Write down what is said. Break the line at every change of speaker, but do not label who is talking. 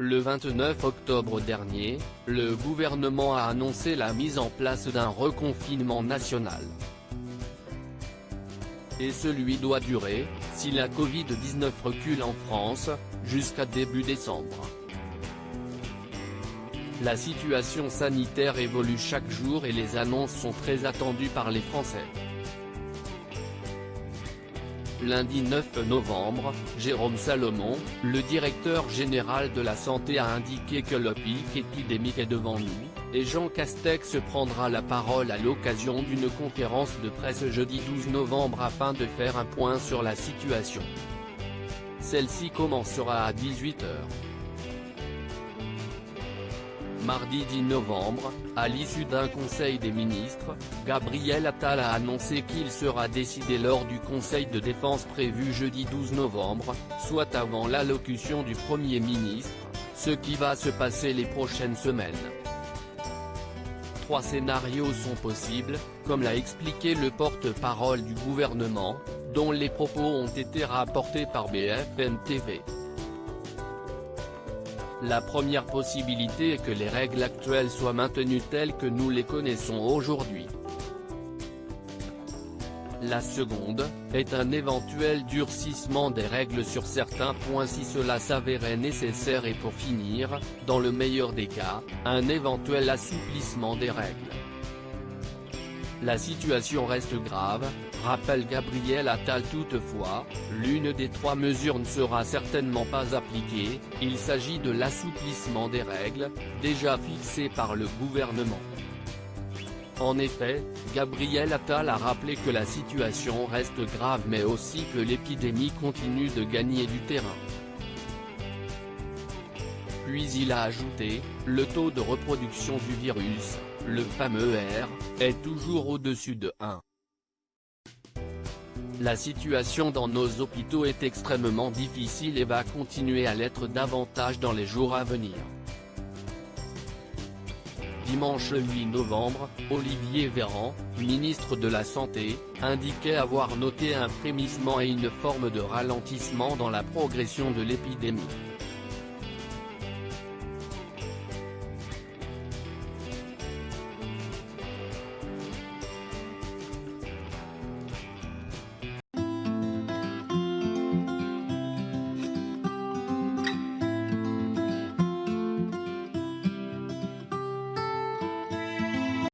Le 29 octobre dernier, le gouvernement a annoncé la mise en place d'un reconfinement national. Et celui doit durer, si la Covid-19 recule en France, jusqu'à début décembre. La situation sanitaire évolue chaque jour et les annonces sont très attendues par les Français. Lundi 9 novembre, Jérôme Salomon, le directeur général de la Santé a indiqué que le pic épidémique est devant nous, et Jean Castex prendra la parole à l'occasion d'une conférence de presse jeudi 12 novembre afin de faire un point sur la situation. Celle-ci commencera à 18 h. Mardi 10 novembre, à l'issue d'un conseil des ministres, Gabriel Attal a annoncé qu'il sera décidé lors du conseil de défense prévu jeudi 12 novembre, soit avant l'allocution du Premier ministre, ce qui va se passer les prochaines semaines. 3 scénarios sont possibles, comme l'a expliqué le porte-parole du gouvernement, dont les propos ont été rapportés par BFM TV. La première possibilité est que les règles actuelles soient maintenues telles que nous les connaissons aujourd'hui. La seconde, est un éventuel durcissement des règles sur certains points si cela s'avérait nécessaire et pour finir, dans le meilleur des cas, un éventuel assouplissement des règles. La situation reste grave, rappelle Gabriel Attal. Toutefois, l'une des 3 mesures ne sera certainement pas appliquée, il s'agit de l'assouplissement des règles, déjà fixé par le gouvernement. En effet, Gabriel Attal a rappelé que la situation reste grave mais aussi que l'épidémie continue de gagner du terrain. Puis il a ajouté, le taux de reproduction du virus, le fameux R, est toujours au-dessus de 1. La situation dans nos hôpitaux est extrêmement difficile et va continuer à l'être davantage dans les jours à venir. Dimanche 8 novembre, Olivier Véran, ministre de la Santé, indiquait avoir noté un frémissement et une forme de ralentissement dans la progression de l'épidémie.